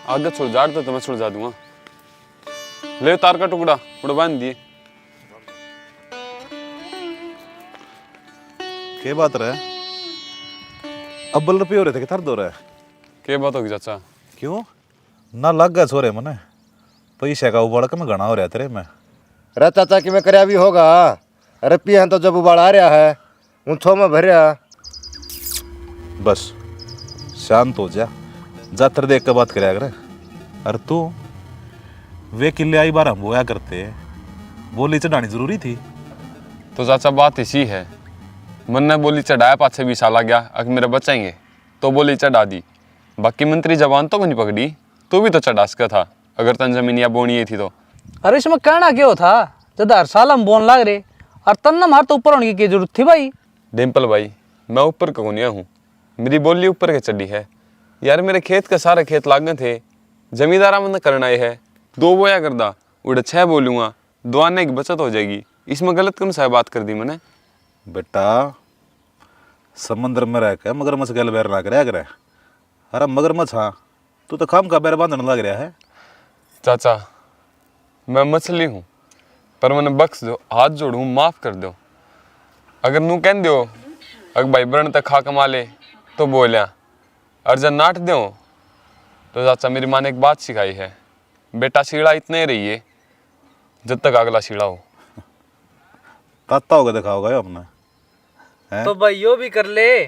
आगे छोड़ जा तो मैं छोड़ जा दूंगा। ले तार का टुकड़ा उड़ा बांध दिए। क्या बात रहा है? अब्बल रुपये हो रहे थे कि थर दो रहा है? क्या बात होगी चाचा? क्यों ना लग गया छोरे मने पैसे का उबाड़ के मैं घना हो रहा तेरे में। अरे चाचा कि मैं करया भी होगा। अरे पिया तो जब उबाड़ आ रहा है ऊँचो में भरिया। बस शांत हो जा, जातर देख के बात करया करे। अरे तू वे किले आई बार हम बोया करते बोली चढ़ानी जरूरी थी। तो चाचा बात इसी है, मन ने बोली चढ़ाया 5-6 साल आ गया, अगर मेरे बचाएंगे तो बोली चढ़ा दी। बाकी मंत्री जवान तो नहीं पकड़ी, तू भी तो चढ़ा सका था अगर तन जमीन या बोनी थी तो। अरे इसमें कहना क्यों था, जब हर साल हम बोन लाग रहे और तन ना मार तो ऊपर होने की जरूरत थी भाई। डिम्पल भाई मैं ऊपर का कोनिया हूँ, मेरी बोली ऊपर के चढ़ी है यार। मेरे खेत का सारे खेत लागने थे, जमींदारा मन करना है 2 बोया करदा उड़े 6 बोलूँगा, 2 आने की बचत हो जाएगी। इसमें गलत कौन सा बात कर दी मैंने? बेटा समंदर में रह के मगरमच्छ गल बैर ना करे करे। अरे मगरमच्छ हाँ तू तो खाम का बैर बांधने लग रहा है। चाचा मैं मछली हूँ पर मैंने बख्श दो, हाथ जोड़ू माफ़ कर दो। अगर नू कह दो अगर भाई बरण तक खा कमा ले तो बोलिया, और जब नाट दो तो चाचा मेरी माँ ने एक बात सिखाई है, बेटा सीढ़ा इतने ही रहिए जब तक अगला सीढ़ा हो। ताता होगा देखा होगा अपने। तो भाई यो भी कर ले,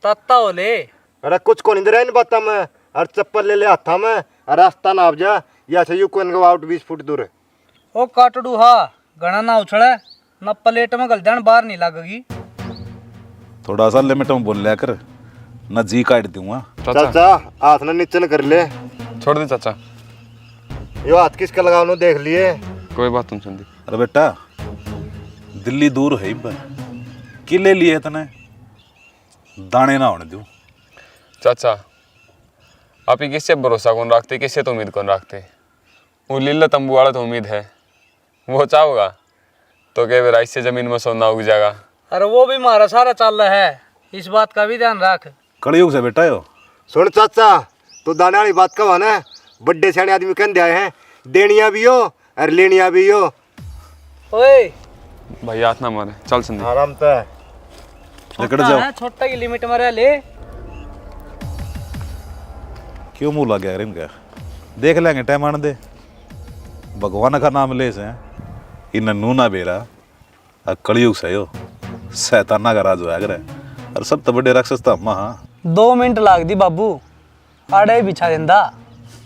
ताता हो ले। अरे कुछ को नहीं इन बात में। अरे चप्पल ले ले हाथा में और रास्ता ना आप जा या से यू को आउट 20 फुट दूर। ओ काटड़ू हा घना ना उछड़े ना प्लेट में गलदन बाहर नहीं लगेगी। थोड़ा सा लिमिट में बोल लिया कर, न जी काट दूंगा। चाचा हाथ ना नीचे न कर ले। छोड़ दे चाचा, यो हाथ किसका लगाओ देख लिए। कोई बात तुम सुन दी। अरे बेटा दिल्ली दूर है किले लिए तने दाने ना होने दूं। चाचा आप ही किससे भरोसा कौन रखते, किससे तो उम्मीद कौन रखते? वो लीला तंबू वाला तो उम्मीद है, वो चाहोगा तो कह बेरा इससे जमीन में सोना उग जाएगा। अरे वो भी मारा सारा चल रहा है, इस बात का भी ध्यान रख। कड़युग से बेटा यो। सुन चाचा तो दाने वाली बात कब ना बड्डे सियाने आदमी कहते आए हैं, देनिया भी हो और लेनिया भी हो। ओए भाई हाथ ना मारे, चल संदीप। आराम से लेकर जाओ। छोटा की लिमिट में रह ले। क्यों मुंह लग गया इनका? देख लेंगे टाइम आने दे, भगवान का नाम ले से इन नू ना बेरा। कलयुग से यो शैताना का राज होया करे और सब तो बड़े राक्षस था महा। 2 मिनट लाग दी बाबू, आड़े बिछा देंदा,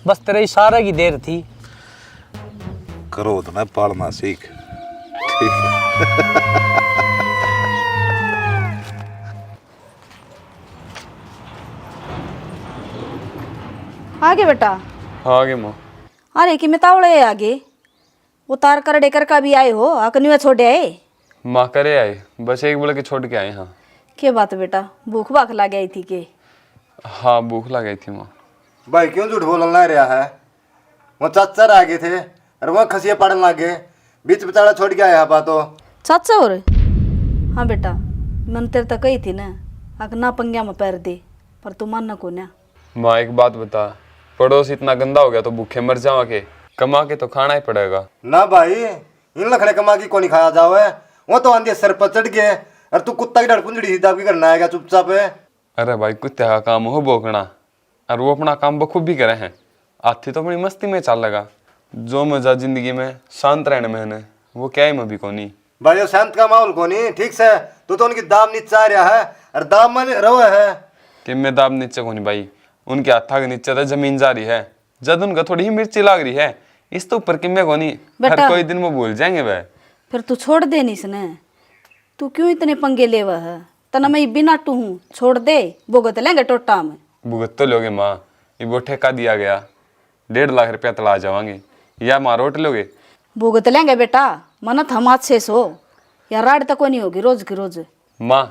बस तेरे इशारे की देर थी। करो तो ना पालना सीख, ठीक है। आगे बेटा। हाँ आगे माँ। अरे कि मैं तावड़े आगे उतार कर डेकर का भी आए हो, अकनिया छोड़े आए। माँ करे आए, बस एक बोले के छोड़ के आए। हाँ क्या बात है बेटा, भूख भाख लग गई थी के? हाँ भूख लग गई थी माँ। भाई क्यों झूठ बोलना रहा है? वो चाचा आ गए थे और वह खसिया पड़ने लग गए, बीच बेचारा छोड़ के आया बा तो। चाचा और हाँ बेटा मन तेरे तक कही थी ना अक ना पंग्या में पैर दे, पर तू मानना को ना। माँ एक बात बता, पड़ोस इतना गंदा हो गया तो भूखे मर जावा के, कमा के तो खाना ही पड़ेगा ना भाई इन लखड़े कमा की को नहीं खाया जाओ। वो तो आंधी सर पर चढ़ गए और तू कुत्ता की ढड़पुंजड़ी सीधा भी करना है क्या चुपचाप है? अरे भाई कुत्ते का काम हो भोंकना, और वो अपना काम बखूब भी करे हैं। आथी तो अपनी मस्ती में चल लगा, जो मजा जिंदगी में शांत रहने में है वो क्या ही मैं भी कोनी। भाई वो शांत का माहौल को नहीं ठीक से, तो उनकी दाम नीचे आ रहा है और दाम में रहो है कि मैं दाब नीचे कोनी भाई, उनके हाथा के नीचे तो जमीन जा रही है, जब उनका थोड़ी ही मिर्ची लाग रही है, इस तो ऊपर किम्मे कोनी। हर कोई दिन वो भूल जाएंगे वह। फिर तू छोड़ दे निसने, तू क्यों इतने पंगे ले वह? तना मैं बिना टू हूँ, छोड़ दे, भुगत लेंगे टोटा में। भुगत तो लोगे माँ, ये वो ठेका दिया गया 1.5 लाख रुपया तला जावांगे, या माँ रोट लोगे? भुगत लेंगे बेटा, मनत हम हाथ से सो या राड तक नहीं होगी रोज की रोज। माँ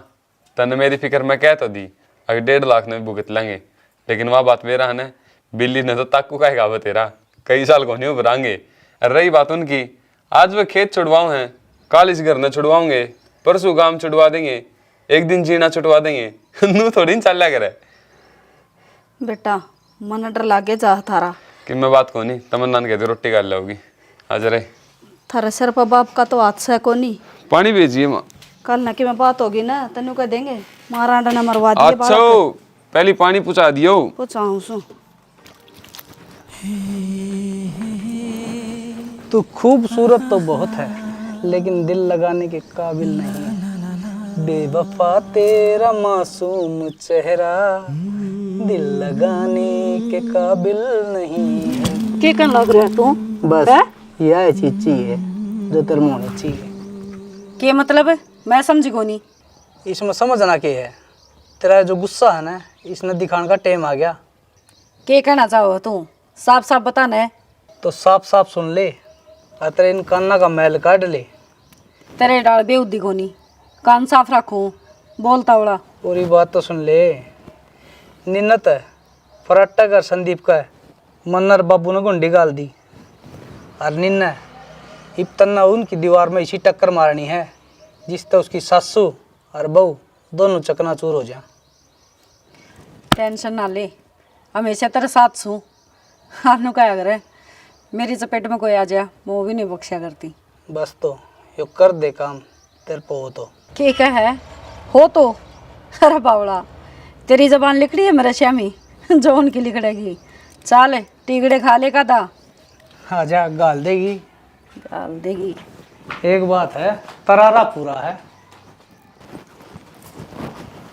तने मेरी फिक्र मैं कह तो दी, अगर 1.5 लाख में भुगत लेंगे, लेकिन वह बात मेरा है ना, बिल्ली ने तो ताकू का है तेरा, कई साल को नहीं उभराएंगे। रही बात उनकी, आज वे खेत छुड़वाओ हैं, कल इस घर न छुड़वाओगे, परसों गांव छुड़वा देंगे, एक दिन जीना छुड़वा देंगे। नू थोड़ी चल करे बेटा मन डर लागे जा थारा, कि मैं बात को नहीं तमन्ना ने कहते रोटी गाल लाओगी आज रे थारा सर पर बाप का तो हाथ से को नहीं। पानी भेजिए माँ। कल ना कि मैं बात होगी ना तेनू कह देंगे मारा अंडा ना मरवा दिए अच्छा पहले पानी पूछा दियो। पूछाऊं सो तू खूबसूरत तो बहुत है लेकिन दिल लगाने के काबिल नहीं है। बेवफा तेरा मासूम चेहरा दिल लगाने के काबिल नहीं है। के कन लग रहा तू बस यह चीची है जो तेरे में होनी चाहिए। के मतलब है मैं समझ को नहीं। इसमें समझना के है तेरा जो गुस्सा है ना इसने दिखाने का टाइम आ गया। के कहना चाहो तू साफ साफ बता ना। तो साफ साफ सुन ले और तेरे इन कान्ना का मैल काट ले। तेरे डाल बेउद्दी को नहीं कान साफ रखो बोलता बड़ा। पूरी बात तो सुन ले। निन्नत है फराटा कर संदीप का है मन्नर बाबू ने गुंडी गाल दी और निन्ना हिप तन्ना उनकी दीवार में इसी टक्कर मारनी है जिससे उसकी सासू और बहू दोनों चकनाचूर हो जाए। टेंशन ना ले हमेशा तेरे साथ छू। आपने क्या करे मेरी चपेट में कोई आ जाए वो भी नहीं बख्शा करती। बस तो यो कर दे काम तेरे को हो तो। के है हो तो अरे बावड़ा तेरी जबान लिखड़ी है मेरे श्यामी जो उनकी लिखड़ेगी। चाल टिकड़े खा ले का था आजा गाल देगी डाल देगी। एक बात है तरारा पूरा है।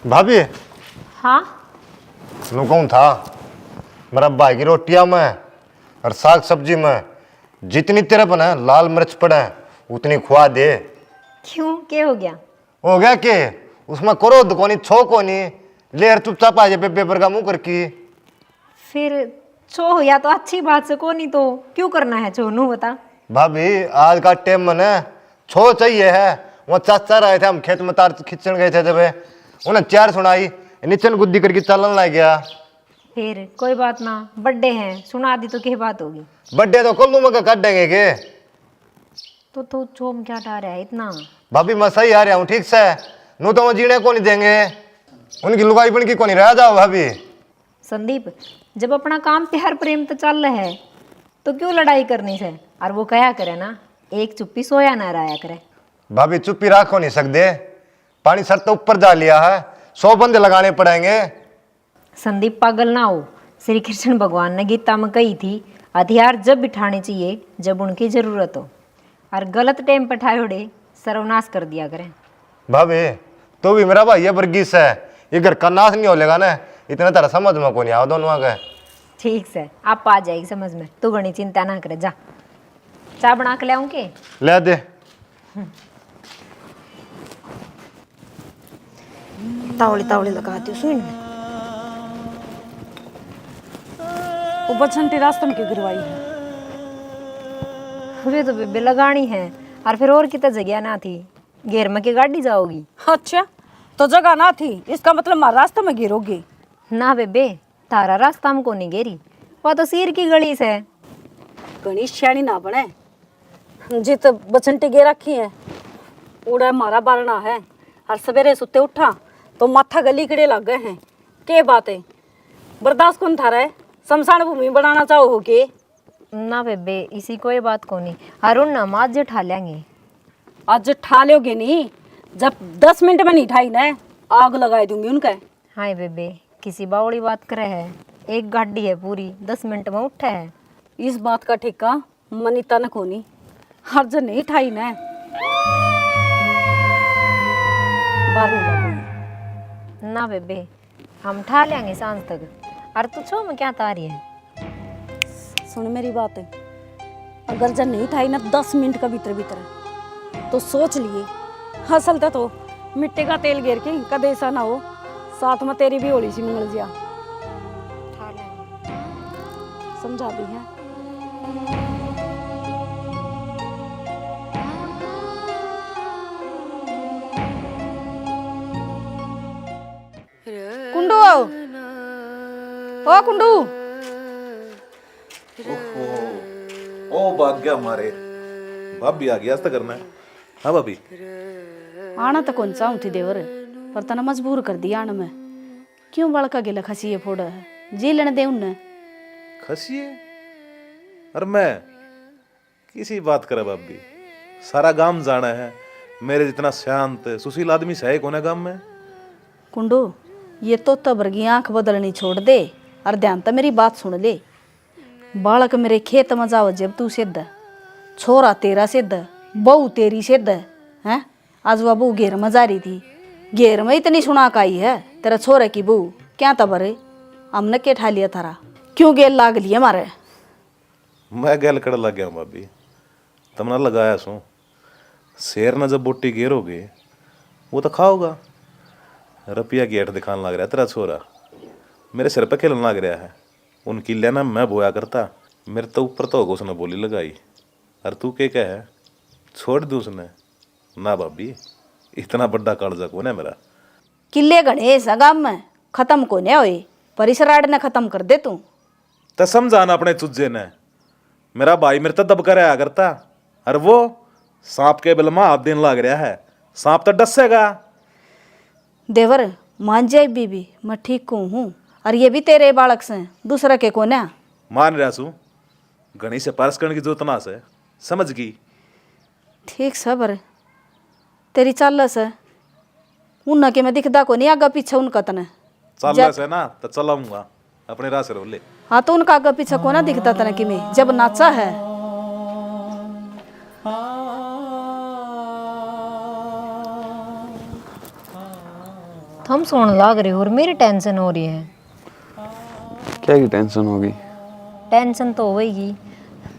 भाभी हाँ नु कौन था मेरा भाई की रोटियां में और साग सब्जी में जितनी तेरे बना है लाल मिर्च पड़े हैं, उतनी खुआ दे। क्यों क्या हो गया? हो गया के उसमें करो दुकानी छो को नहीं लेर चुपचाप आ जाए पेपर का मुंह करके। फिर छो या तो अच्छी बात से को नहीं तो क्यों करना है छो नू बता। भाभी आज का टाइम में ना छो चाहिए है। वहाँ चाचा रहे थे हम खेत में तार खींचने गए थे जब उन्हें चार सुनाई नीचन गुद्दी करके चलन लग गया। फिर कोई बात ना बर्थडे है सुना दी तो क्या बात होगी। बर्थडे तो कल में काट देंगे के। तो छो में क्या डर है इतना। भाभी मैं सही आ रहा हूँ ठीक से नू तो वो जीने को नहीं देंगे उनकी लुगाई बन की को नहीं रह जाओ। भाभी संदीप जब अपना काम प्यार प्रेम तो चल रहा है तो क्यों लड़ाई करनी से। और वो कहा करे ना एक चुप्पी सोया ना रहा करे। भाभी चुप्पी राखो नहीं सकते पानी सर तो ऊपर जा लिया है 100 बंदे लगाने पड़ेंगे। संदीप पागल ना हो। श्री कृष्ण भगवान ने गीता में कही थी हथियार जब बिठाने चाहिए जब उनकी जरूरत हो और गलत टाइम पर ठायोड़े सर्वनाश कर दिया करें। भाभी तो भी मेरा भाई है वर्गीस है ये घर का नाश नहीं हो लेगा ना इतना तरह समझ में को नहीं आओ दोनों आगे। ठीक से आप आ जाएगी समझ में तू घनी चिंता ना करे। जा चाय बना के लाऊं के ले दे। तावड़ी तावड़ी लगा दी सुन वो बचंती रास्ते में क्यों गिरवाई है। वे तो बेबे लगानी है और फिर और कितना जगह ना थी घेर में की गाड़ी जाओगी। अच्छा तो जगह ना थी इसका मतलब मारा रास्ते में गिरोगी। ना बेबे तारा रास्ता में को नहीं घेरी वो तो सिर की गली से। गणेश श्याणी ना बने जित बचंटी गे रखी है उड़ा मारा बारना है और सवेरे सुते उठा तो माथा गली कड़े लग गए हैं। के बात है बर्दाश्त कौन था रहे शमशान भूमि बनाना चाहो हो के। ना बेबे इसी कोई बात को नहीं अरुण नमाज जो ठा लेंगे। आज ठा लोगे नहीं जब 10 मिनट में नहीं ठाई ना आग लगा दूंगी उनका। हाय बेबे किसी बावड़ी बात करे है एक गाड़ी है पूरी 10 मिनट में उठा है। इस बात का ठेका मनीता न कोनी हर जन नहीं ठाई ना ना बेबे हम ठा लेंगे सांझ तक। और तू छो में क्या तारी है। सुन मेरी बात है अगर जन नहीं ठाई ना 10 मिनट का भीतर भीतर तो सोच लिए असल तो मिट्टी का तेल गिर के कदे ऐसा ना हो साथ में तेरी भी होली सी मंगल जिया ठा लेंगे समझा दी है। कुंडू ओ कुंडू ओ भाग गया हमारे भाभी आ गया करना है। हाँ भाभी आना तो कौन सा थी देवर पर तना मजबूर कर दिया आना में क्यों बड़का गिला खसिए फोड़ जी लेने दे उन्ने खसिए और मैं किसी बात करे बाबी, सारा गांव जाना है मेरे जितना शांत सुशील आदमी से है कौन है गांव में। कुंडू ये तो तबर की आंख बदलनी छोड़ दे और ध्यान तो मेरी बात सुन ले। बालक मेरे खेत में जाओ जब तू सिद्ध, छोरा तेरा सिद्ध, बहू तेरी सिद्ध है। आज वह बहू घेर में जा रही थी, घेर में इतनी सुनाक आई है तेरा छोरे की बहू क्या तबर हमने के ठा लिया थारा, क्यों गेल लाग लिया मारे। मैं गैल कड़ लग गया हूँ भाभी, तुमने लगाया सो शेर ने जब बोटी घेरोगे वो तो खाओगा। रुपया की हेठ दिखाने लग रहा है तेरा छोरा, मेरे सिर पे खेलने लग रहा है। उनकी लेना मैं बोया करता, मेरे तो ऊपर तो होगा उसने बोली लगाई। और तू क्या कह है छोड़ दू उसने ना भाभी, इतना बड़ा कालजा कौन है मेरा। किले गणेश गांव में खत्म को नहीं होए, परिसराड़ ने खत्म कर दे तू। तो समझाना अपने चुज्जे ने, मेरा भाई मेरे तो दबकर आया करता, और वो सांप के बिल में हाथ देने लग रहा है। सांप तो डसेगा। देवर मान जाए बीबी, मैं ठीक हूँ और ये भी तेरे बालक से दूसरा के को ना। मान रहा सू, गणी से पारस करने की जरूरत ना से, समझ गई। ठीक सबर तेरी चाल से उन के मैं दिखदा को नहीं आगा पीछे उनका तने चल से ना तो चलाऊंगा अपने राह से रोले। हाँ तो उनका आगा पीछे को ना दिखता तने कि मैं जब नाचा है। थम सोने लाग रहे हो और मेरी टेंशन हो रही है। क्या की टेंशन होगी? टेंशन तो होगी,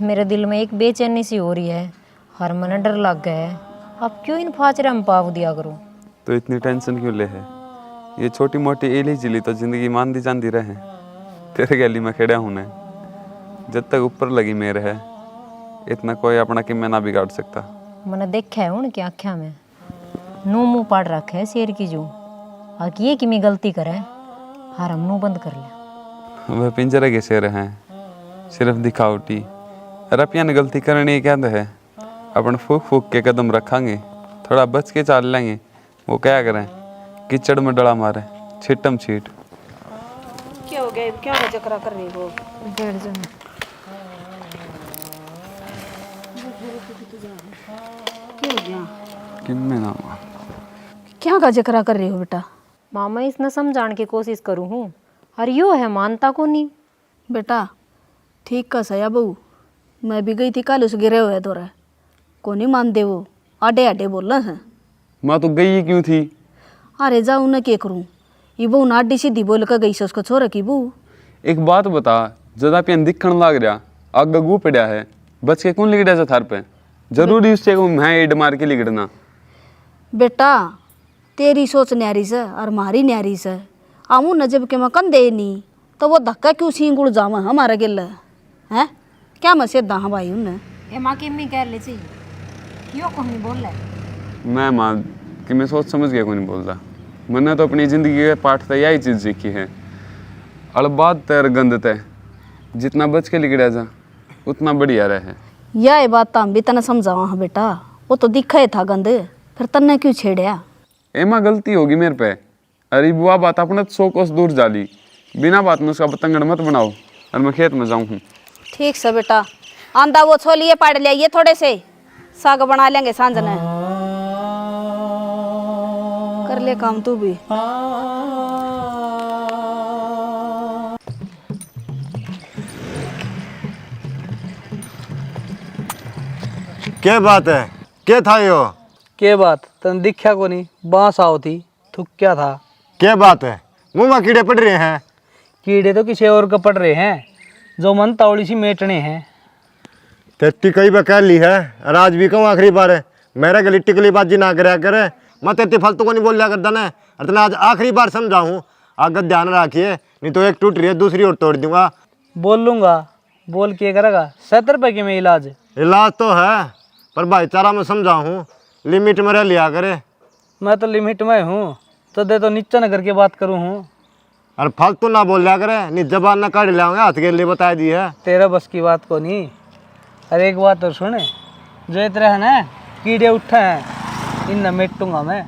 मेरे दिल में एक बेचैनी सी हो रही है, हर मन डर लग गया है। अब क्यों इन फाचरे में पाव दिया करो। तो इतनी टेंशन क्यों ले है? ये छोटी मोटी एली चिली तो जिंदगी मान दी जाती रहे। तेरे गली में खेड़ा हूँ ने, जब तक ऊपर लगी मेरे है इतना कोई अपना कि मैं ना बिगाड़ सकता। मैंने देखा है उनकी आँखों में नू मुँह पाड़ रखे है शेर की जो आगे कि मैं गलती करे हर हम मुँह बंद कर लिया। वह पिंजरे के शेर हैं, सिर्फ दिखावटी। रपिया ने गलती करनी क्या है, अपन फूक फूक के कदम रखेंगे, थोड़ा बच के चाल लेंगे। वो क्या करें, कीचड़ में डड़ा मारे छिटम छीट। क्या हो गया, क्या हो चक्रा कर रही हो? क्या हो गया? किन्ने ना हुआ? क्या का जकरा कर रही हो बेटा? मामा इसने समझाने की कोशिश करूँ हूँ और यो है मानता को नहीं। बेटा ठीक का सया बहू, मैं भी गई थी कल उस गिरे हुए दौरा को नहीं मान दे, वो आडे आडे बोल रहा है। माँ तो गई ही क्यों थी? अरे जाऊँ ना क्या करूँ, ये बहू नाडी सीधी बोल कर गई से उसको छोरा की बहू। एक बात बता, ज्यादा पियन दिखण लाग रहा, आग गू पड़ा है, बच के कौन लिगड़ा जा थार पे? जरूरी उससे को मैं एड मार के लिगड़ना? बेटा तेरी सोच न्यारी से और हमारी न्यारी से, आमू न जब के मैं कंधे नहीं तो वो धक्का क्यों सींगुड़ जावा हमारा गिल है। क्या मैं सीधा हाँ भाई उन्हें ए माँ की मैं कह ले ची क्यों को नहीं बोल रहा? मैं माँ कि मैं सोच समझ गया, कोई नहीं बोल रहा। मैंने तो अपनी ज़िंदगी के पाठ से यही चीज़ सीखी है, अड़बाद तैर गंद तय, जितना बच के लिगड़ा जा उतना बढ़िया रहे। यह बात तो हम भी तने समझावा हाँ बेटा, वो तो दिखा ही था गंद, फिर तन्ने क्यों छेड़या? एमा गलती होगी मेरे पे। अरे बुआ बात अपने 100 कोस दूर जाली, बिना बात में उसका पतंगड़ मत बनाओ और मैं खेत में जाऊँ हूँ। ठीक से बेटा, आंदा वो छोलिए पाड़ लिया, ये थोड़े से साग बना लेंगे सांझ ने। कर ले काम तू भी। क्या बात है, क्या था यो? के बात तन दिखा को नहीं, बांस आओ थी थुक क्या था? क्या बात है, मुंह में कीड़े पड़ रहे हैं? कीड़े तो किसी और का पड़ रहे हैं, जो मन तावड़ी सी मेटने हैं। तेती कई बार कह ली है, और आज भी कहूँ आखिरी बार है, मेरा गली टिकली बाजी ना करे करे, मैं तेती फालतू को नहीं बोल लिया करता ना। और तेने आज आखिरी बार समझाऊँ, आगे ध्यान रखिए, नहीं तो एक टूट रही है दूसरी और तोड़ दूंगा। बोल लूँगा, बोल के करेगा? 70 रुपये के में इलाज? इलाज तो है, पर भाईचारा में समझाऊँ, लिमिट में रह लिया करे। मैं तो लिमिट में हूँ, तो दे तो नीचा न करके बात करूँ हूँ। और फालतू ना बोल लिया करे, नहीं जबान ना काट लिया हाथ के लिए बता दी है। तेरा बस की बात को नहीं। अरे एक बात और सुने, जो इतना है ना कीड़े उठे हैं, इन न मिटूंगा मैं।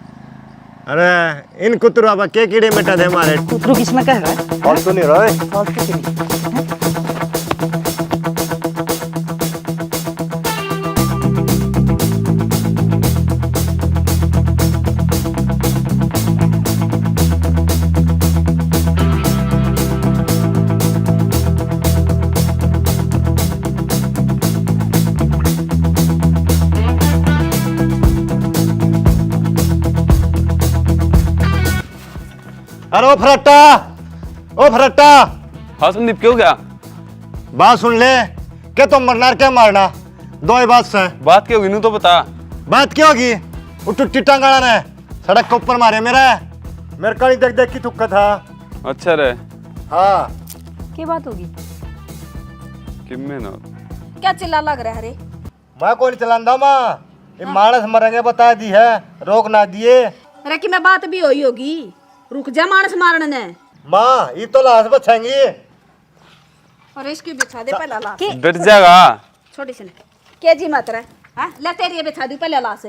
अरे इन कुतरू अब के कीड़े मिटा दे हमारे? कुतरू किसने कह रहा है? फालतू नहीं रहे। फालतू की नहीं। अरे ओ फरट्टा हाँ संदीप क्यों गया? बात सुन ले, क्या तुम मरना क्या मारना, दो ही बात से। बात क्या होगी नू तो बता। बात क्या होगी? वो टुट्टी टांगाड़ा ने सड़क के ऊपर मारे मेरे कहीं देख देख की थुक्का था। अच्छा रे हाँ क्या बात होगी? किम्मे ना क्या चिल्ला लग रहा है रे? मैं कौन चलांदा माँ, ये मानस मरेंगे बता दी है, रोक ना दिए। अरे कि मैं बात भी होई होगी, रुक जा मानस मारने ने। माँ ये तो लाश बचेंगी। और इसकी बिछा दे पहला लाश। डर जाएगा। छोटी सी ने के जी मत रहे, हां ले तेरी बिछा दी पहले लाश।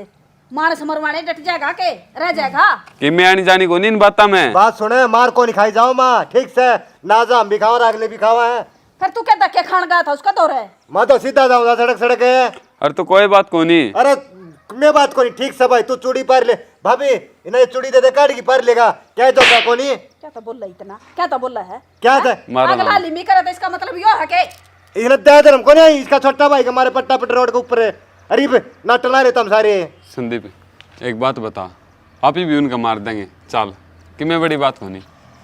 मानस मरवाने डट जाएगा के रह जाएगा? किम्मे आनी जानी को नहीं इन बाता में। बात सुने, मार को नहीं खाई जाओ माँ, ठीक से ना जा हम भी खाओ अगले भी खावा है। फिर तू क्या धक्के खान गया था उसका दौर है? मैं तो सीधा जाऊंगा सड़क है। अरे तो कोई बात को नहीं। अरे मैं बात को नहीं, ठीक से भाई तू चूड़ी पार ले, भाभी इन्हें चूड़ी दे दे काट की पार लेगा क्या तो क्या को नहीं। क्या तो बोल रहा इतना, क्या तो बोल रहा है? क्या था मारो अगला ना। लिमी करे तो इसका मतलब यो है के इन्हें दे दे हमको नहीं, इसका छोटा भाई हमारे पट्टा पट रोड के ऊपर है। अरे ना टला रहे तुम सारे। संदीप एक बात बता, आप ही भी उनका मार देंगे चल कि मैं बड़ी बात को नहीं,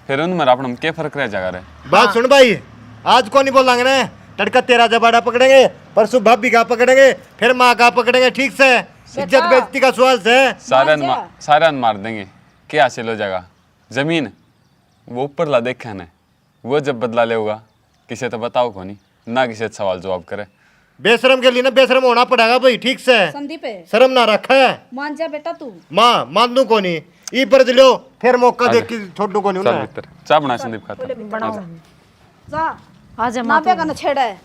फिर उन मर अपना क्या फर्क रह जाएगा रे। बात सुन भाई, आज को नहीं बोलेंगे ना, तड़का तेरा जबाड़ा पकड़ेंगे, परसों भाभी का पकड़ेंगे, फिर माँ का पकड़ेंगे, ठीक से इज्जत बेइज्जती का सवाल है। सारे मार देंगे, क्या हासिल हो जाएगा? जमीन वो ऊपर ला देखा है, वो जब बदला ले होगा किसे तो बताओ को नहीं ना, किसे सवाल जवाब करे। बेशरम के लिए ना बेशरम होना पड़ेगा भाई, ठीक से संदीप शर्म ना रखा है। मान जा बेटा तू। माँ मान दू को नहीं, ई पर लो फिर मौका देख के छोड़ू को नहीं चल ना। भीतर चाय बना संदीप खाता। जा आजा ना पे का छेड़ा है।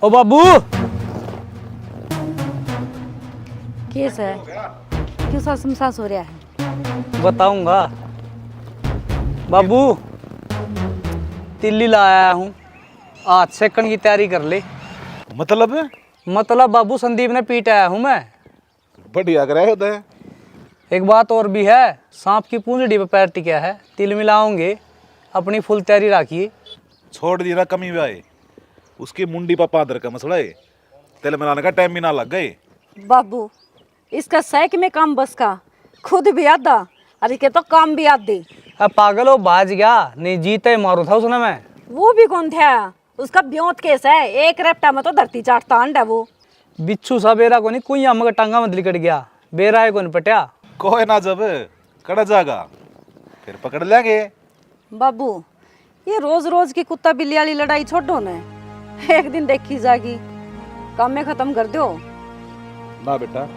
ओ बाबू केस है क्यों सा समसास हो रहा है? बताऊंगा बाबू, तिल्ली लाया हूँ, आज सेकंड की तैयारी कर ले। मतलब बाबू संदीप ने पीट आया हूँ मैं। बढ़िया कराया होता है। एक बात और भी है, सांप की पूंछड़ी पे पैर टिका है, तिल मिलाओगे, अपनी फुल तैयारी रखिए। छोड़ दी ना कमी भाई, उसकी मुंडी पर पादर का मसला है, तेल मिलाने का टाइम भी ना लग गए। बाबू इसका सैक में काम बस का, खुद भी आधा अरे के तो काम भी आधी। अब पागल हो, बाज गया, नहीं जीते मारू था उसने मैं। वो भी कौन था? उसका ब्योत केस है, एक रेपटा में तो धरती चाटता अंड है वो। बिच्छू सा बेरा को नहीं कोई मगर टांगा में लिकट गया, बेरा है को नहीं पटिया। कोई ना जब कड़ा जागा फिर पकड़ लेंगे। बाबू ये रोज रोज की कुत्ता बिल्ली वाली लड़ाई छोड़ो ने, एक दिन देखी जागी, काम में खत्म कर दो ना बेटा,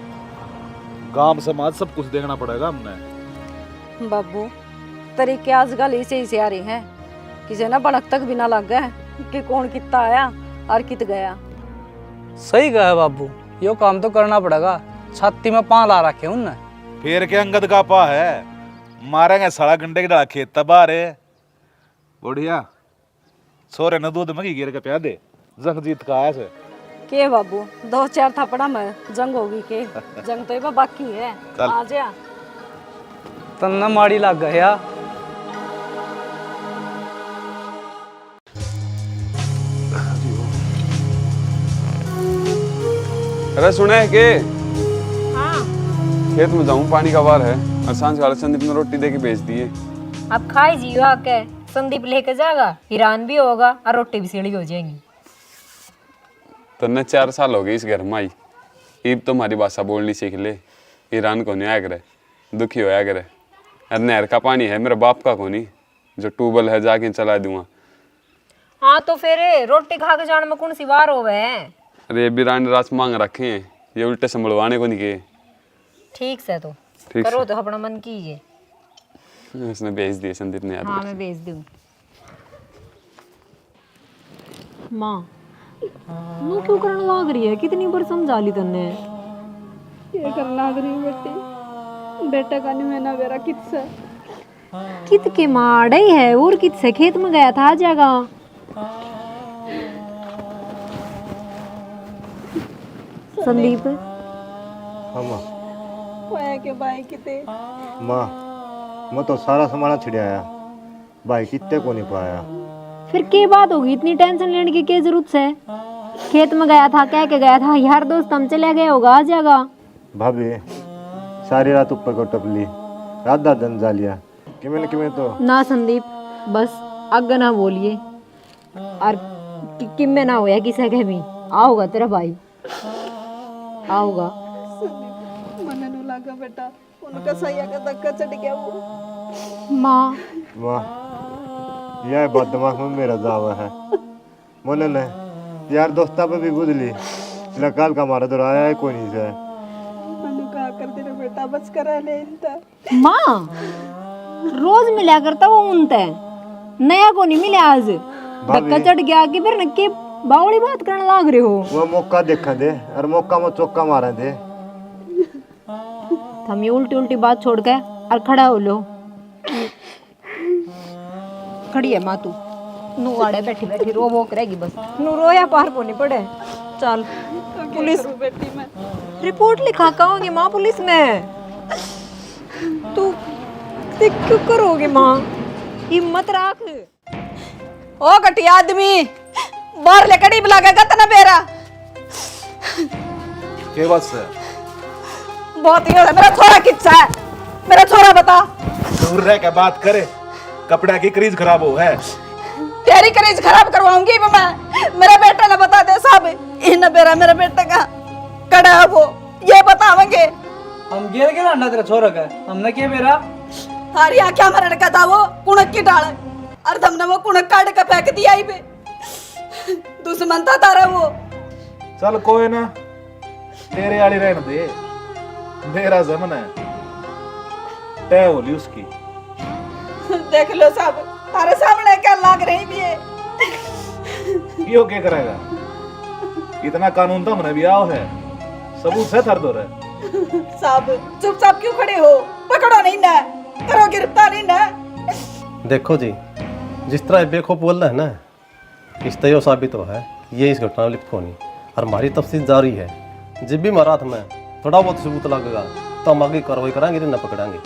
गांव समाज सब कुछ देखना पड़ेगा हमने। बाबू तरीके आजकल इसे आ रही हैं, किसी ना भड़क तक भी ना लग गए कि कौन कितना आया और कित गया। सही कहा बाबू, यो काम तो करना पड़ेगा, छाती में पाँ ला रखे उनने। फिर के अंगद का पा है, मारेंगे सारा घंटे की डाला खेत तबाह रे। बढ़िया सोरे न दूध मगी गिर के प्या दे, जंग जीत का आया से। के बाबू 2-4 थपड़ा में जंग होगी के? जंग तो ये बाकी है। चल। आ जा तन्ना माड़ी लग गया। अरे सुने है के हाँ खेत में जाऊं, पानी का वार है, और सांझ वाले संदीप ने रोटी दे के भेज दी है। अब खाई जियो आके, संदीप लेके जाएगा, ईरान भी होगा और रोटी भी सीढ़ी हो जाएंगी। तन्ने 4 साल हो गए इस घर में आई, ईब तो हमारी भाषा बोलनी सीख ले। ईरान को नहीं आया करे, दुखी होया करे। अरे नहर का पानी है मेरे बाप का को नहीं, जो ट्यूबवेल है जाके चला दूंगा। हाँ तो फिर रोटी खा के जाने में कौन सी वार हो गए? अरे ये भी रानी रात मांग रखे हैं, ये उल्टे संभलवाने को नहीं किए। ठीक से तो ठीक करो से। तो अपना मन कीजिए। उसने भेज दिए संदीप ने याद हाँ रखे। मैं भेज दूँ। माँ नू क्यों करने लाग रही है? कितनी बार समझा ली तन्ने। ये कर लाग रही हूँ बेटे, बेटा का नहीं है ना मेरा किससे। कित के मार ही है, और कित से खेत में गया था जगह। संदीप हाँ माँ, पाया के भाई किते माँ मैं तो सारा सामान छिड़ाया, भाई कितने को नहीं पाया। फिर क्या बात होगी, इतनी टेंशन लेने की क्या जरूरत है? खेत में गया था, कह के गया था यार दोस्त हम चले गए होगा, आ जाएगा। भाभी सारी रात ऊपर को टपली, राधा धन जा लिया कि मैं तो ना संदीप बस आगे ना बोलिए और कि में ना होया किसे के भी आओगा तेरा भाई आओगा। मन नु लगा बेटा उनका सैया का धक्का चढ़ गया वो। माँ वाह यह बात दिमाग में मेरा दावा है मोने ने यार दोस्ता पे भी बुझली लकाल का मारा तो आया है कोई नहीं से मनु का कर दे रे बेटा बच कर ले इंता। माँ रोज मिला करता वो उनते नया को नहीं मिला आज धक्का चढ़ गया कि फिर नक्की बावड़ी बात करने लाग रहे हो। वो मौका देखा दे और मौका में चौका मारा दे। हम ये उल्टी उल्टी बात छोड़ के और खड़ा हो लो। खड़ी है माँ तू नू आड़े बैठी बैठी रो वो करेगी बस नू रोया पार को नहीं पड़े। चल पुलिस बेटी मैं रिपोर्ट लिखा कहोगे माँ पुलिस में तू क्यों करोगे माँ हिम्मत रख। ओ घटिया आदमी बाहर ले कड़ी बुला के गत ना बेरा के बात से बहुत ही है मेरा छोरा किच्चा है मेरा छोरा बता। दूर रह के बात करे कपड़ा की क्रीज खराब हो है तेरी करीज खराब करवाऊंगी मैं मेरा बेटा ना बता दे साहब इन बेरा मेरा बेटा का कड़ा है वो ये बतावेंगे। हम गिर गिरा ना तेरा छोरा का हमने क्या मेरा हारी क्या मरण का था वो कुणक की डाल और हमने वो कुणक काट के फेंक दिया ही पे दुश्मन था तारा वो। चल कोई ना तेरे वाली रहने दे मेरा जमन है तय होली उसकी। देख लो साहब तारे सामने क्या लाग रही भी है यो क्या करेगा इतना कानून तो हमने भी आओ है सबूत है थर दो रहे साहब चुपचाप क्यों खड़े हो पकड़ो नहीं ना करो गिरफ्तारी ना। देखो जी जिस तरह बेखौफ बोल रहा है ना इस तय साबित हो है ये इस घटना में लिखो नहीं और हमारी तफ्तीश जारी है जब भी महारात में थोड़ा बहुत सबूत लगेगा तो हम आगे कार्रवाई कराएंगे न पकड़ाएंगे।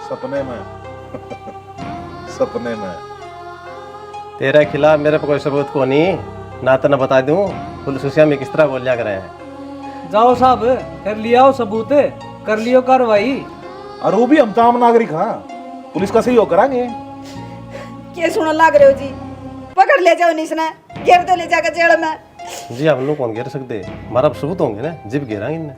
सपने में सपने में तेरे खिलाफ मेरे पे कोई सबूत को नहीं ना तो न बता दूं पुलिस में किस तरह बोल जा रहे हैं। जाओ साहब कर लिया हो सबूत कर लियो कार्रवाई और वो भी हम तो आम नागरिक हाँ पुलिस का सहयोग कराएंगे। क्या सुन लाग रहे हो जी पकड़ ले जाओ निसना घेर तो ले जाकर जेल में। जी हम लोग कौन घेर सकते हमारा सबूत होंगे ना जिप घेरांगे इन्हें।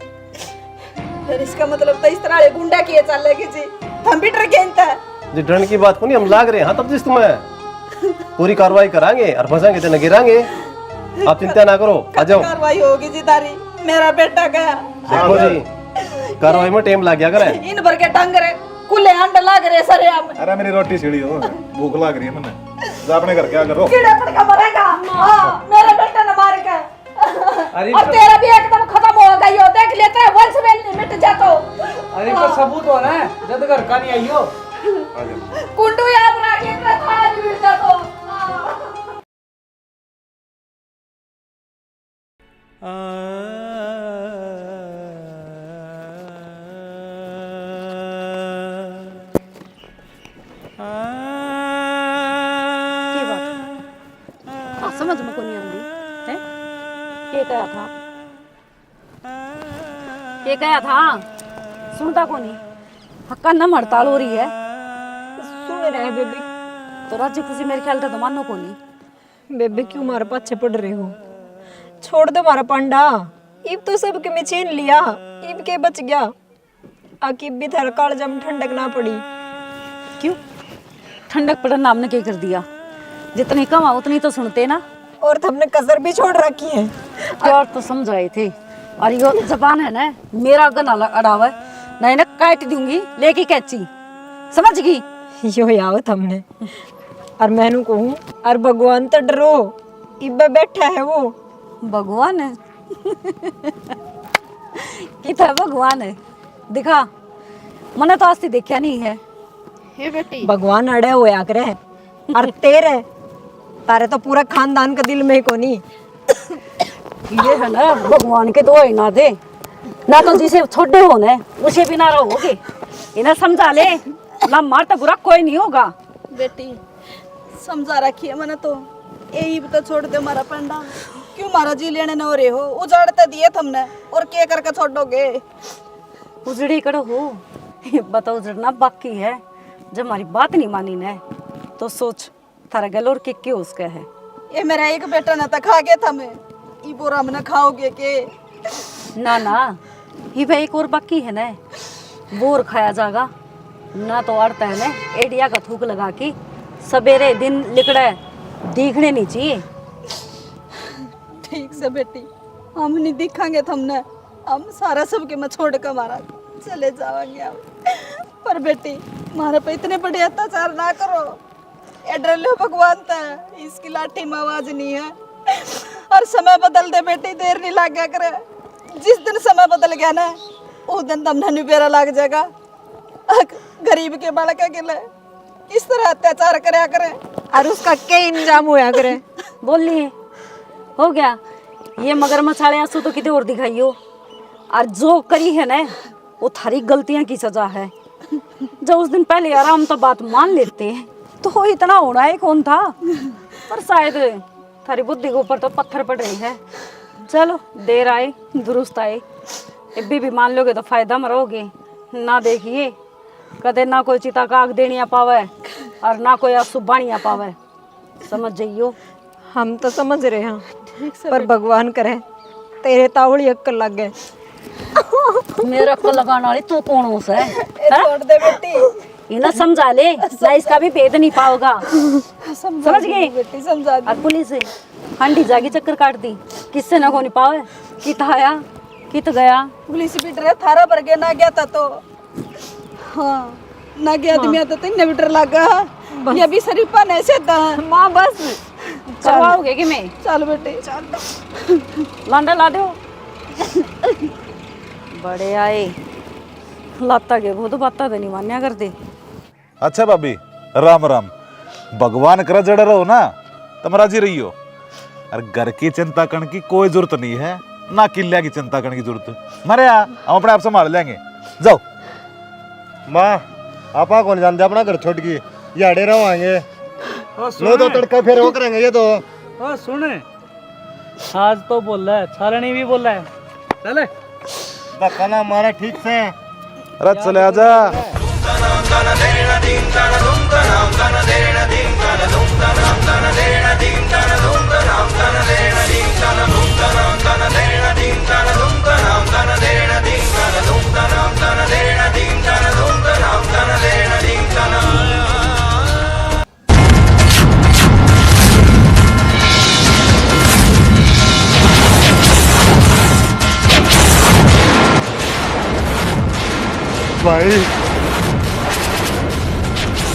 फिर इसका मतलब तो इस तरह गुंडा किए चल रहे जी हम भी डर गए जी डरने की बात को नहीं हम लाग रहे हैं हाँ तब जिस तुम्हें पूरी कार्रवाई कराएंगे और फंसाएंगे तो न गिराएंगे आप चिंता ना करो आ जाओ। कार्रवाई होगी जी तारी मेरा बेटा गया देखो जी कार्रवाई में टाइम लग गया करे इन भर के टांग रहे कुले अंड लाग रहे सरे हम। अरे मेरी रोटी सीढ़ी हो भूख लग रही है मैंने जा अपने घर क्या करो कीड़े पड़ का मरेगा हां मेरा बेटा न मार के अब तेरा भी एकदम खत्म हो गई हो देख लेते हैं वंश में मिट जातो। अरे पर सबूत हो ना जद घर का नहीं आइयो कुंडू याद रखिए तेरा थाला भी मिट जातो। समझ में को नहीं आंदी है के कहा था सुनता को नहीं हक्का न हड़ताल हो रही है सुन रहे बेबी तो राज्य खुशी मेरे ख्याल से तो मानो को नहीं। बेबे क्यों हमारे पीछे पड़ रहे हो छोड़ दो हमारा पंडा इब तो सब के में छीन लिया इब के बच गया आकिब भी थर काल जम ठंडक ना पड़ी। क्यों ठंडक पड़ना हमने क्या कर दिया जितनी कमा उतनी तो सुनते ना और तुमने कसर भी छोड़ रखी है और तो समझाए थे और यो जबान है ना मेरा गला अड़ावा नहीं ना काट दूंगी लेके कैची समझ गई यो याव तुमने और मैनू कहूँ और भगवान तो डरो इब्बे बैठा है वो भगवान है कितना भगवान है दिखा मैंने तो आज देखा नहीं है हे बेटी भगवान अड़े होया करे और तेरे तारे तो पूरा खानदान का दिल में को नहीं ये है ना भगवान के दो ही ना दे ना तो जिसे छोटे हो ना उसे भी ना रहोगे इन्हें समझा ले ना मार तो बुरा कोई नहीं होगा। बेटी समझा रखी है मैंने तो यही तो छोड़ दे हमारा पंडा क्यों मारा जी लेने न हो रहे हो उजाड़ते दिए तुमने और क्या करके छोड़ोगे उजड़ी करो हो ये बताओ जरना बाकी है, जब हमारी बात नहीं मानी ने तो सोच थारा गल और के उसका है। ये मेरा एक बेटा न तो खा गया था मैं, ये बोरा में न खाओगे के? ना ना, ये भाई एक और बाकी है ना, वो और खाया जाएगा ना तो अड़ता है ना एडिया का थूक लगा के सवेरे दिन लिकड़ा दिखने नहीं चाहिए। ठीक से बेटी, हम नहीं दिखांगे तुमने, हम सारा सब के मैं छोड़ कर मारा चले जाओगे हम। पर बेटी मारे पे इतने बड़े अत्याचार ना करो, ये डर लो भगवान था, इसकी लाठी में आवाज नहीं है। और समय बदल दे बेटी, देर नहीं लग गया करे। जिस दिन समय बदल गया ना उस दिन तुमने निबेरा लग जाएगा। गरीब के बालक के लिए किस तरह अत्याचार करया करे और उसका क्या इंजाम होया करे। बोलिए हो गया, ये मगरमच्छ वाले आंसू तो कितने और दिखाइयो। और जो करी है ना वो थारी गलतियां की सजा है। जब उस दिन पहले यार हम तो बात मान लेते तो इतना होना ही कौन था। पर शायद थारी बुद्धि के ऊपर तो पत्थर पड़ रही है। चलो देर आए दुरुस्त आए, अभी भी मान लोगे तो फायदा में रहोगे। ना देखिए कदे ना कोई चिता का आग देनिया पावे और ना कोई आंसू बानिया पावे, समझ जाइयो। हम तो समझ रहे हैं, पर भगवान करे तेरे तावड़ी अक्कल लग गए। मेरे अक्कल लगाने वाली तू कौन हो से? छोड़ दे बेटी, इन्हें समझा ले ना, इसका भी भेद नहीं पाओगा। समझ गई बेटी समझा दी। और पुलिस हंडी जागी चक्कर काट दी, किससे ना को नहीं पावे, कित आया कित गया। पुलिस भी डरे थारा भर गया ना गया था तो। हाँ ना गया आदमी आता तो इन्हें भी डर लगा। ये भी शरीफा नहीं से था। माँ बस करवाओगे कि मैं? चल बेटी चल। लांडा ला दो। बड़े आए लाता के वो तो बाता तो नहीं मान्या करते। अच्छा भाभी, राम राम। भगवान करे जड़ रहो ना तुम राजी रही हो। और घर की चिंता करने की कोई जरूरत नहीं है, ना किले की चिंता करने की जरूरत। मरे हम अपने आप संभाल लेंगे, जाओ। माँ आपा कौन जानते अपना घर छोड़ की, ये अड़े रहोगे लो तो तड़का फिर वो करेंगे ये तो। ओ सुने, आज तो बोल रहा है, छालनी भी बोल रहा है। चले धक्का ना मारा ठीक से। अरे चले आजा।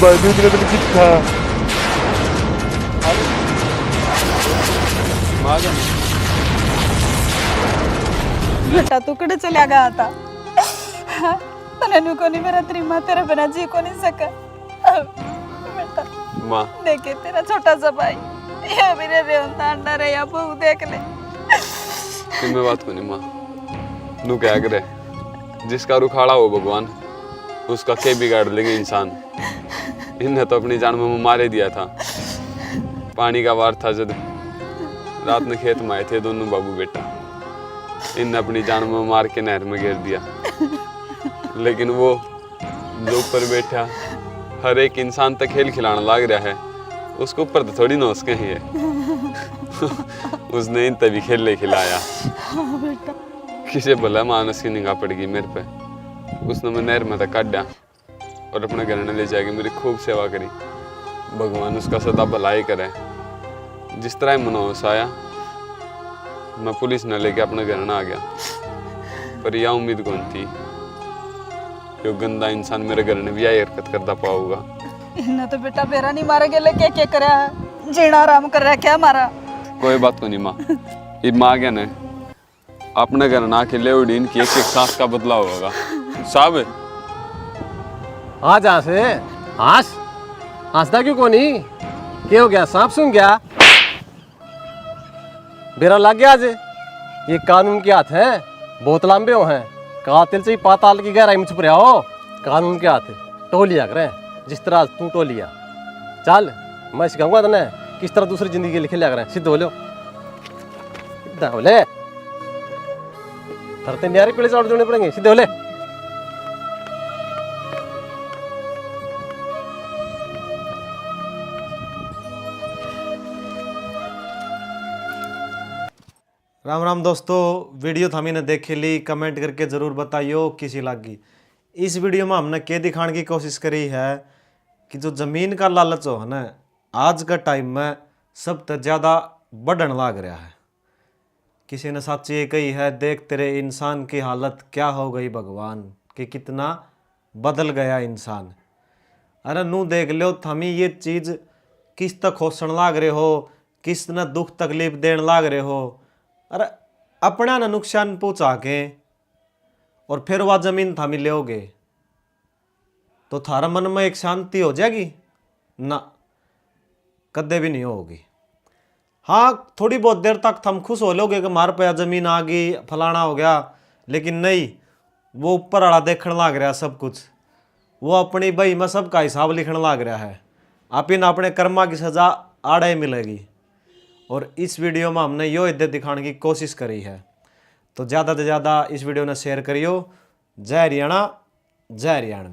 भाई दूसरे दिन कित था बेटा तू कड़े चला गया था? तने को नहीं मेरा तेरी माँ तेरे बिना जी को नहीं सका। बेटा माँ देखे तेरा छोटा सा भाई ये मेरे रेवंता अंडा रे या बहू देख ले। तुम्हें बात को नहीं माँ, नू क्या करे, जिसका रुखाड़ा हो भगवान उसका के बिगाड़ लेंगे इंसान। इन्हें तो अपनी जान में मारे दिया था। पानी का वार था जब रात में खेत में आए थे दोनों बाबू बेटा, इन्हें अपनी जान में मार के नहर में गिर दिया। लेकिन वो जो ऊपर बैठा हर एक इंसान तक खेल खिलाने लग रहा है, उसके ऊपर तो थोड़ी ना उसके ही है। उसने इन तभी खेल खिलाया। किसे भला मानस की निगाह पड़ गई मेरे पे, उसने मैं नहर में तक काटा और अपने घर में ले जाके मेरी खूब सेवा करी। भगवान उसका सदा भलाई करे। जिस तरह मनोस आया मैं पुलिस न लेके अपने घर न आ गया, पर यह उम्मीद कौन थी यो गंदा इंसान मेरे घर में भी यही हरकत करता पाऊंगा। इन्हें तो बेटा बेरा नहीं मारे गेले क्या करे है, जीना आराम कर रहा क्या मारा। कोई बात को नहीं माँ, ये माँ क्या ने अपने घर ना खेले उड़ीन की एक सांस का बदला होगा साहब। आ जा से हंस, हंसदा क्यों कोनी? क्या हो गया, सांप सुन गया? बेरा लग गया आज। ये कानून के हाथ है, बहुत लंबे हो हैं। कातिल से ही पाताल की गहराई में छुप रहा हो। कानून के हाथ टोलिया करे, जिस तरह तू टोलिया। चल मैं सिखाऊंगा तने किस तरह दूसरी जिंदगी लिखे लिया करें। सिद्ध हो लो, सीधा हो ले। धरते न्यारे पीड़े चढ़ जोड़ने पड़ेंगे। सीधे हो ले। राम राम दोस्तों, वीडियो थामी ने देख ली, कमेंट करके ज़रूर बताइयो किसी लागी। इस वीडियो में हमने क्या दिखाने की कोशिश करी है कि जो ज़मीन का लालच हो है ना, आज का टाइम में सबसे ज़्यादा बढ़न लाग रहा है। किसी ने सच ये कही है, देख तेरे इंसान की हालत क्या हो गई भगवान, कि कितना बदल गया इंसान। अरे नू देख लो थमी ये चीज़ किस तक खोसण लाग रहे हो, किस न दुख तकलीफ देने लाग रहे हो। अरे अपना न नुकसान पहुँचा के और फिर वह ज़मीन थामी लोगे तो थारा मन में एक शांति हो जाएगी ना? कदे भी नहीं होगी। हाँ, थोड़ी बहुत देर तक थम खुश हो लोगे कि हमारे पे ज़मीन आ गई, फलाना हो गया, लेकिन नहीं, वो ऊपर वाला देखने लग रहा सब कुछ। वो अपनी बही में सबका हिसाब लिखने लग रहा है। आप इन अपने कर्मा की सज़ा आड़े मिलेगी। और इस वीडियो में हमने यो इद्दत दिखाने की कोशिश करी है। तो ज़्यादा से ज़्यादा इस वीडियो ने शेयर करियो। जय हरियाणा, जय हरियाणा।